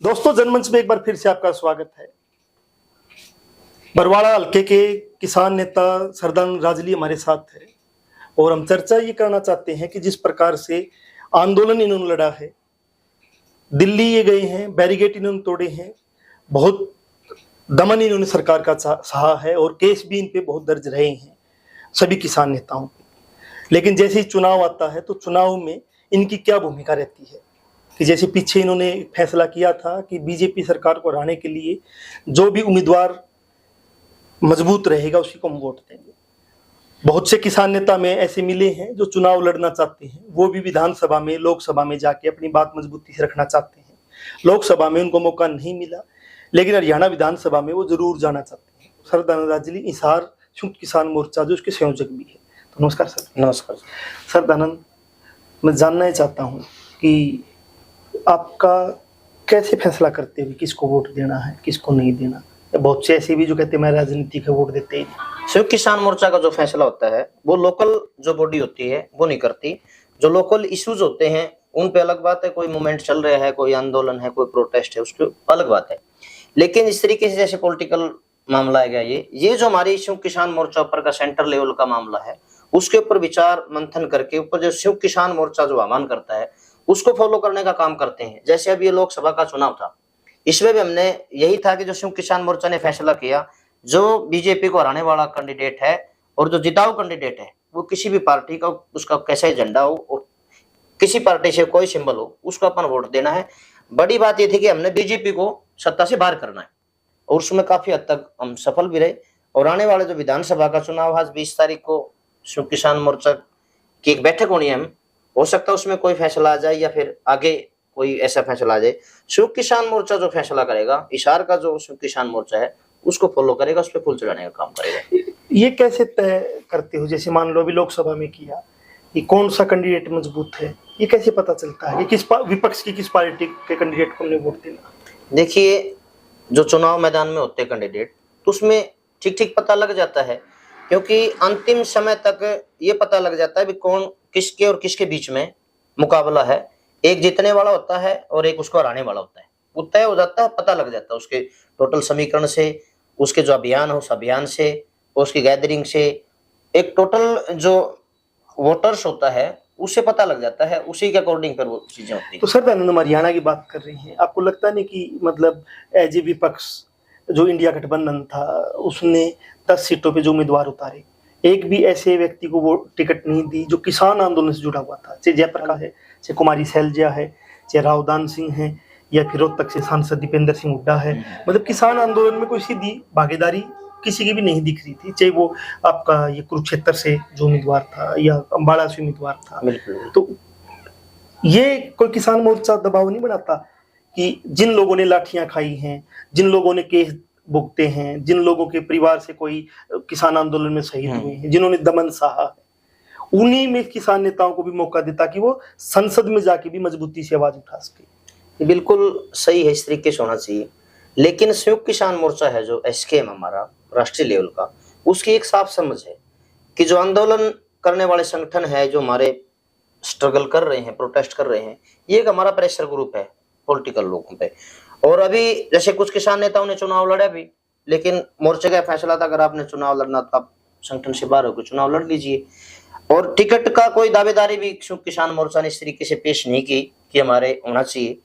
दोस्तों, जनमंच में एक बार फिर से आपका स्वागत है। बरवाड़ा हल्के के किसान नेता सरदार राजली हमारे साथ है और हम चर्चा ये करना चाहते हैं कि जिस प्रकार से आंदोलन इन्होंने लड़ा है, दिल्ली ये गए हैं, बैरिकेड इन्होंने तोड़े हैं, बहुत दमन इन्होंने सरकार का सहा है और केस भी इन पे बहुत दर्ज रहे हैं सभी किसान नेताओं पे। लेकिन जैसे ही चुनाव आता है तो चुनाव में इनकी क्या भूमिका रहती है कि जैसे पीछे इन्होंने फैसला किया था कि बीजेपी सरकार को हराने के लिए जो भी उम्मीदवार मजबूत रहेगा उसी को हम वोट देंगे। बहुत से किसान नेता में ऐसे मिले हैं जो चुनाव लड़ना चाहते हैं, वो भी विधानसभा में लोकसभा में जाके अपनी बात मजबूती से रखना चाहते हैं। लोकसभा में उनको मौका नहीं मिला, लेकिन हरियाणा विधानसभा में वो जरूर जाना चाहते हैं। सरदार राजली हिसार संयुक्त किसान मोर्चा जो उसके संयोजक भी है। तो नमस्कार सर। नमस्कार सर दानंद, मैं जानना चाहता हूँ कि आपका कैसे फैसला करते हो किसको वोट देना है किसको नहीं देना। बहुत से ऐसे भी जो कहते हैं मैं राजनीति का वोट देते ही। संयुक्त किसान मोर्चा का जो फैसला होता है वो लोकल जो बॉडी होती है वो नहीं करती। जो लोकल इश्यूज होते हैं उन पे अलग बात है, कोई मूवमेंट चल रहा है, कोई आंदोलन है, कोई प्रोटेस्ट है, उसकी अलग बात है। लेकिन इस तरीके से जैसे पॉलिटिकल मामला है ये जो हमारी संयुक्त किसान मोर्चा ऊपर का सेंटर लेवल का मामला है उसके ऊपर विचार मंथन करके ऊपर जो संयुक्त किसान मोर्चा जो आह्वान करता है उसको फॉलो करने का काम करते हैं। जैसे अब ये लोकसभा का चुनाव था, इसमें भी हमने यही था कि जो संयुक्त किसान मोर्चा ने फैसला किया जो बीजेपी को हराने वाला कैंडिडेट है और जो जिताऊ कैंडिडेट है वो किसी भी पार्टी का उसका कैसा एजेंडा हो और किसी पार्टी से कोई सिंबल हो उसको अपन वोट देना है। बड़ी बात ये थी कि हमने बीजेपी को सत्ता से बाहर करना है और उसमें काफी हद तक हम सफल भी रहे। और आने वाले जो विधानसभा का चुनाव आज 20 तारीख को संयुक्त किसान मोर्चा की एक बैठक होनी है, हो सकता है उसमें कोई फैसला आ जाए या फिर आगे कोई ऐसा फैसला आ जाए। संयुक्त किसान मोर्चा जो फैसला करेगा, हिसार का जो संयुक्त किसान मोर्चा है उसको फॉलो करेगा, उस पर फूल चढ़ाने का काम करेगा। ये कैसे तय करते हो? जैसे मान लो अभी लोकसभा में किया, ये कौन सा कैंडिडेट मजबूत है, ये कैसे पता चलता है कि किस विपक्ष की किस पार्टी के कैंडिडेट को हमने वोट देना? देखिए, जो चुनाव मैदान में होते कैंडिडेट तो उसमें ठीक ठीक पता लग जाता है, क्योंकि अंतिम समय तक ये पता लग जाता है भी कौन किसके और किसके बीच में मुकाबला है। एक जीतने वाला होता है और एक उसको हराने वाला होता है, वो तय हो जाता है, पता लग जाता है उसके टोटल समीकरण से, उसके जो अभियान हो उस अभियान से, उसकी गैदरिंग से, एक टोटल जो वोटर्स होता है उससे पता लग जाता है, उसी के अकॉर्डिंग पर वो चीजें होती है। तो सर हम हरियाणा की बात कर रहे हैं, आपको लगता नहीं कि मतलब एज ए विपक्ष जो इंडिया गठबंधन था उसने 10 सीटों पे जो उम्मीदवार उतारे, एक भी ऐसे व्यक्ति को वो टिकट नहीं दी जो किसान आंदोलन से जुड़ा हुआ था? चाहे जयप्रकाश है, चाहे कुमारी सैलजा है, चाहे रावदान सिंह है, या फिर रोहतक से सांसद दीपेंद्र सिंह हुड्डा है। मतलब किसान आंदोलन में कोई सीधी भागीदारी किसी की भी नहीं दिख रही थी, चाहे वो आपका ये कुरुक्षेत्र से जो उम्मीदवार था या अम्बाड़ा से उम्मीदवार था। तो ये कोई किसान मोर्चा दबाव नहीं बनाता कि जिन लोगों ने लाठियां खाई हैं, जिन लोगों ने केस भुगते हैं, जिन लोगों के परिवार से कोई किसान आंदोलन में शहीद हुए हैं, जिन्होंने दमन सहा है, उन्हीं में किसान नेताओं को भी मौका देता कि वो संसद में जाके भी मजबूती से आवाज उठा सके? बिल्कुल सही है, इस तरीके से होना चाहिए। लेकिन संयुक्त किसान मोर्चा है जो एसकेएम हमारा राष्ट्रीय लेवल का, उसकी एक साफ समझ है कि जो आंदोलन करने वाले संगठन है, जो हमारे स्ट्रगल कर रहे हैं, प्रोटेस्ट कर रहे हैं, ये एक हमारा प्रेशर ग्रुप है पॉलिटिकल लोगों पे। और अभी जैसे कुछ किसान नेताओं ने चुनाव लड़ा भी, लेकिन मोर्चे का फैसला था अगर आपने चुनाव लड़ना तो आप संगठन से बाहर होकर चुनाव लड़ लीजिए। और टिकट का कोई दावेदारी भी संयुक्त किसान मोर्चा ने इस तरीके से पेश नहीं की कि हमारे होना चाहिए।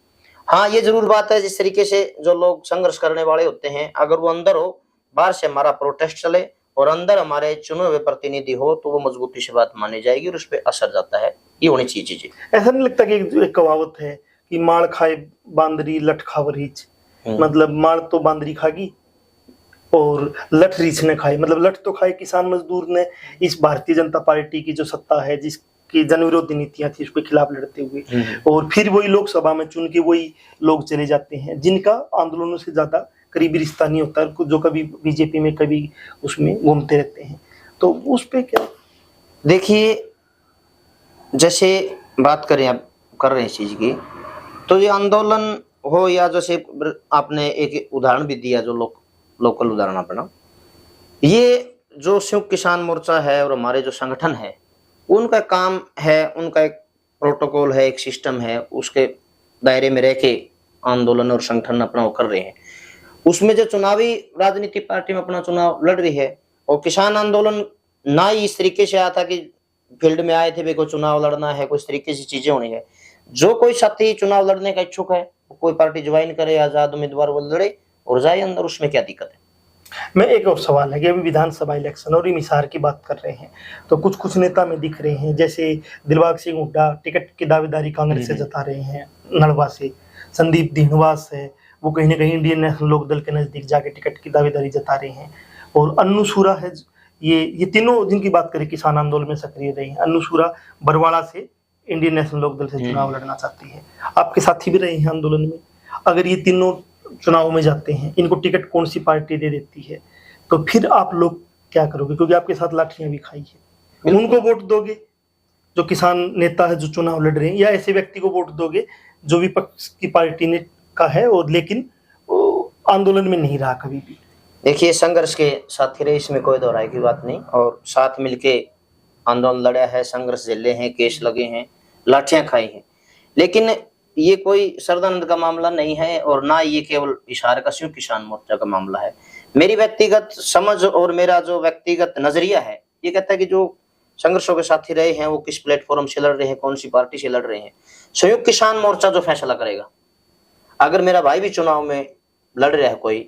हाँ, ये जरूर बात है, जिस तरीके से जो लोग संघर्ष करने वाले होते हैं, अगर वो अंदर हो, बाहर से हमारा प्रोटेस्ट चले और अंदर हमारे चुने हुए प्रतिनिधि हो तो वो मजबूती से बात मानी जाएगी और उस पर असर जाता है। ये होनी चाहिए चीजें। ऐसा नहीं लगता कि एक कहावत है कि माड़ खाए बांदरी लठ खावर रीछ, मतलब माड़ तो बांदरी खागी और लठ रीछ ने खाई। मतलब लठ तो खाए किसान मजदूर ने इस भारतीय जनता पार्टी की जो सत्ता है, जिसकी जनविरोधी नीतियां थी, उसके खिलाफ लड़ते हुए, और फिर वही लोकसभा में चुन के वही लोग चले जाते हैं जिनका आंदोलनों से ज्यादा करीबी रिश्ता नहीं होता, जो कभी बीजेपी में कभी उसमें घूमते रहते हैं। तो उस पे क्या? देखिए, जैसे बात करें आप कर रहे हैं इस चीज की, तो ये आंदोलन हो या जैसे आपने एक उदाहरण भी दिया जो लोकल उदाहरण अपना, ये जो संयुक्त किसान मोर्चा है और हमारे जो संगठन है उनका काम है, उनका एक प्रोटोकॉल है, एक सिस्टम है, उसके दायरे में रह के आंदोलन और संगठन अपना वो कर रहे हैं, उसमें जो चुनावी राजनीतिक पार्टी में अपना चुनाव लड़ रही है, और किसान आंदोलन ना ही इस तरीके से आया था कि फील्ड में आए थे भी कोई चुनाव लड़ना है, कोई इस तरीके से चीजें होनी है। जो कोई साथी चुनाव लड़ने का इच्छुक है, कोई पार्टी ज्वाइन करे, आजाद उम्मीदवार वो लड़े और जाए अंदर, उसमें क्या दिक्कत है। मैं एक और सवाल है कि अभी विधानसभा इलेक्शन और हिसार की बात कर रहे हैं, तो कुछ कुछ नेता में दिख रहे हैं, जैसे दिलबाग सिंह हुड्डा टिकट की दावेदारी कांग्रेस से जता रहे हैं नड़वा से, संदीप धिंडवास है वो कहीं ना कहीं इंडियन नेशनल लोकदल के नजदीक जाके टिकट की दावेदारी जता रहे हैं, और अन्नू सूरा है, ये तीनों जिनकी बात करें किसान आंदोलन में सक्रिय रहे हैं। अन्नू सूरा बरवाड़ा से इंडियन नेशनल लोकदल से चुनाव लड़ना चाहती है, आपके साथी भी रहे हैं आंदोलन में। अगर ये तीनों चुनाव में जाते हैं, इनको टिकट कौन सी पार्टी दे देती है, तो फिर आप लोग क्या करोगे, क्योंकि आपके साथ लाठियां भी खाई है। उनको वोट दोगे जो किसान नेता है जो चुनाव लड़ रहे हैं, या ऐसे व्यक्ति को वोट दोगे जो विपक्ष की पार्टी ने का है और लेकिन आंदोलन में नहीं रहा कभी भी। देखिए, संघर्ष के साथी रहे, इसमें कोई दोहराई की बात नहीं, और साथ मिलके आंदोलन लड़ा है, संघर्ष झेले हैं, केस लगे हैं, लाठियां खाई हैं, लेकिन ये कोई सरदानंद का मामला नहीं है और ना ये केवल हिसार का संयुक्त किसान मोर्चा का मामला है। मेरी व्यक्तिगत समझ और मेरा जो व्यक्तिगत नजरिया है, ये कहता है कि जो संघर्षों के साथी रहे हैं वो किस प्लेटफॉर्म से लड़ रहे हैं, कौन सी पार्टी से लड़ रहे हैं, संयुक्त किसान मोर्चा जो फैसला करेगा। अगर मेरा भाई भी चुनाव में लड़ रहा है कोई,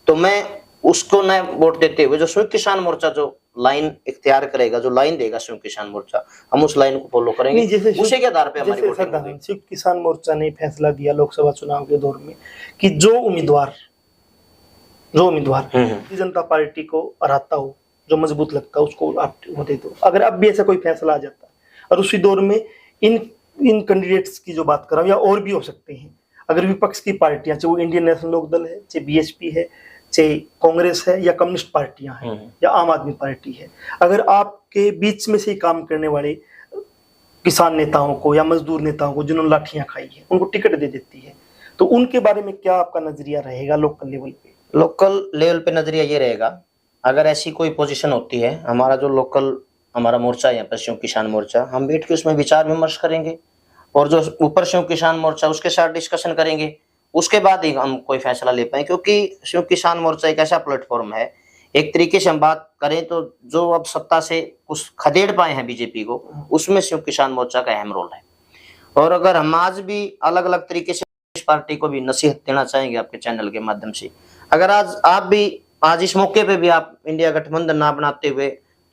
तो मैं उसको न वोट देते हुए जो संयुक्त किसान मोर्चा जो लाइन इख्तियार करेगा, जो लाइन देगा संयुक्त किसान मोर्चा, हम उस लाइन को फॉलो करेंगे। उसी के आधार पे हमारी वोटिंग होगी। संयुक्त किसान मोर्चा ने फैसला दिया लोकसभा चुनाव के दौर में कि जो उम्मीदवार भारतीय जनता पार्टी को हराता हो, जो मजबूत लगता है, उसको आप वो दे दो। अगर अब भी ऐसा कोई फैसला आ जाता है, और उसी दौर में इन कैंडिडेट्स की जो बात कर रहा हूँ, या और भी हो सकते हैं, अगर विपक्ष की पार्टियां, चाहे वो इंडियन नेशनल लोकदल है, चाहे बीएसपी है, चाहे कांग्रेस है, या कम्युनिस्ट पार्टियां हैं, या आम आदमी पार्टी है, अगर आपके बीच में से काम करने वाले किसान नेताओं को या मजदूर नेताओं को जिन्होंने लाठियां खाई है, उनको टिकट दे देती है, तो उनके बारे में क्या आपका नजरिया रहेगा लोकल लेवल पे? लोकल लेवल पे नजरिया ये रहेगा, अगर ऐसी कोई पोजीशन होती है, हमारा जो लोकल हमारा मोर्चा है, पश्चिम किसान मोर्चा, हम बैठ के उसमें विचार विमर्श करेंगे, और जो ऊपर संयुक्त किसान मोर्चा उसके साथ डिस्कशन करेंगे, उसके बाद ही हम कोई फैसला ले पाए। क्योंकि संयुक्त किसान मोर्चा एक ऐसा प्लेटफॉर्म है, एक तरीके से हम बात करें तो जो अब सत्ता से कुछ खदेड़ पाए हैं बीजेपी को, उसमें संयुक्त किसान मोर्चा का अहम रोल है। और अगर हम आज भी अलग अलग तरीके से इस पार्टी को भी नसीहत देना चाहेंगे आपके चैनल के माध्यम से, अगर आज आप भी आज इस मौके पे भी आप इंडिया गठबंधन ना बनाते हुए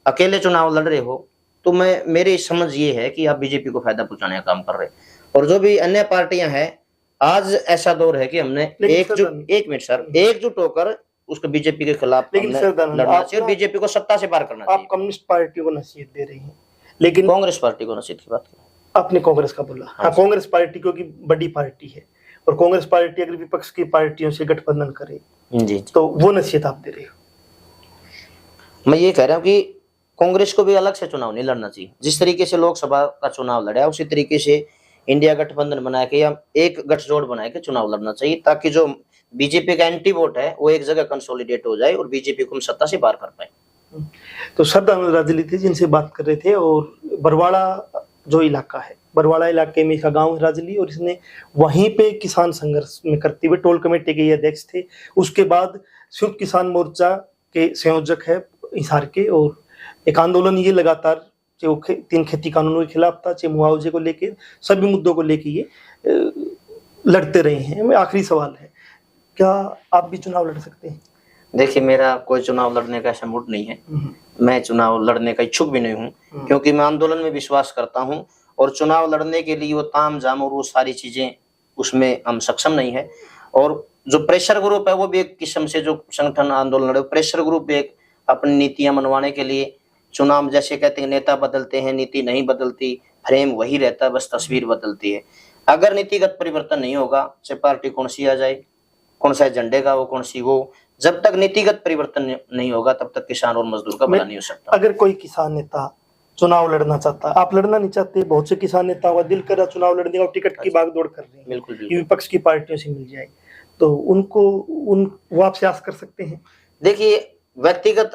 अकेले चुनाव लड़ रहे हो, तो मेरी समझ ये है कि आप बीजेपी को फायदा पहुंचाने का काम कर रहे हैं। और जो भी अन्य पार्टियां हैं, आज ऐसा दौर है कि हमने एकजुट होकर उसको बीजेपी के खिलाफ लड़ना चाहिए और बीजेपी को सत्ता से पार करना चाहिए। आप कम्युनिस्ट पार्टी को नसीहत दे रहे हैं, लेकिन कांग्रेस पार्टी को नसीहत की बात की, आपने कांग्रेस का बोला। हाँ, कांग्रेस पार्टी क्योंकि बड़ी पार्टी है, और कांग्रेस पार्टी अगर विपक्ष की पार्टियों से गठबंधन करे जी, तो वो नसीहत आप दे रहे हो। मैं ये कह रहा हूँ कि कांग्रेस को भी अलग से चुनाव नहीं लड़ना चाहिए। जिस तरीके से लोकसभा का चुनाव लड़ा, उसी तरीके से इंडिया गठबंधन बना के या एक गठजोड़ बना के चुनाव लड़ना चाहिए, ताकि जो बीजेपी का एंटी वोट है वो एक जगह कंसोलिडेट हो जाए और बीजेपी को हम सत्ता से बाहर कर पाए। तो सरदानंद राजली थे जिनसे बात कर रहे थे, और बरवाड़ा जो इलाका है, बरवाड़ा इलाके में इसका गांव है राजली, और इसने वहीं पे किसान संघर्ष में करते हुए टोल कमेटी के अध्यक्ष थे। उसके बाद संयुक्त किसान मोर्चा के संयोजक है हिसार के, और एक आंदोलन ये लगातार, चाहे वो 3 खेती कानूनों के खिलाफ था, चाहे मुआवजे को लेके, सभी मुद्दों को लेके ये लड़ते रहे हैं। आखिरी सवाल है, क्या आप भी चुनाव लड़ सकते हैं? देखिए, मेरा कोई चुनाव लड़ने का ऐसा मूड नहीं है, मैं चुनाव लड़ने का इच्छुक भी नहीं हूँ, क्योंकि मैं आंदोलन में विश्वास करता हूँ, और चुनाव लड़ने के लिए वो ताम झाम और वो सारी चीजें उसमें हम सक्षम नहीं है। और जो प्रेशर ग्रुप है वो भी एक किस्म से जो संगठन आंदोलन लड़े, प्रेशर ग्रुप भी एक अपनी नीतियां मनवाने के लिए चुनाव, जैसे कहते हैं नेता बदलते हैं, नीति नहीं बदलती, फ्रेम वही रहता है, बस तस्वीर बदलती है। अगर नीतिगत परिवर्तन नहीं होगा, चाहे पार्टी कौन सी आ जाए, कौन सा झंडे का वो, कौन सी वो, जब तक नीतिगत परिवर्तन नहीं होगा तब तक किसान और मजदूर का भला नहीं हो सकता। अगर कोई किसान नेता चुनाव लड़ना चाहता है, आप लड़ना नहीं चाहते, बहुत से किसान नेता का दिल कर रहा चुनाव लड़ने का, टिकट की भागदौड़ कर रहे हैं, बिल्कुल विपक्ष की पार्टियों से मिल जाए, तो उनको वो आपसे आस कर सकते हैं? देखिए, व्यक्तिगत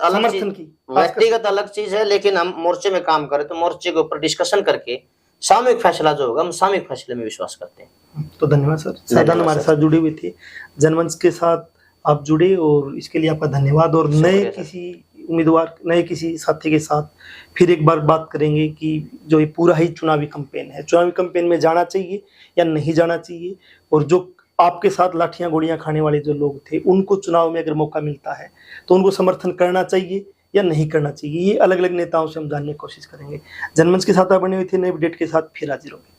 अलग चीज है, लेकिन हम मोर्चे में काम करें तो मोर्चे के ऊपर डिस्कशन करके सामूहिक फैसला जो होगा, हम सामूहिक फैसले में विश्वास करते हैं। तो धन्यवाद सर, सरदान हमारे साथ जुड़े हुए थे, जनमंच के साथ आप जुड़े और इसके लिए आपका धन्यवाद। और नए किसी उम्मीदवार, नए किसी साथी के साथ फिर एक बार बात करेंगे कि जो ये पूरा ही चुनावी कैंपेन है, चुनावी कैंपेन में जाना चाहिए या नहीं जाना चाहिए, और जो आपके साथ लाठियां गोलियां खाने वाले जो लोग थे उनको चुनाव में अगर मौका मिलता है तो उनको समर्थन करना चाहिए या नहीं करना चाहिए, ये अलग अलग नेताओं से हम जानने की कोशिश करेंगे। जनमंच के साथ आप बने हुए थे, नए अपडेट के साथ फिर हाजिर होंगे।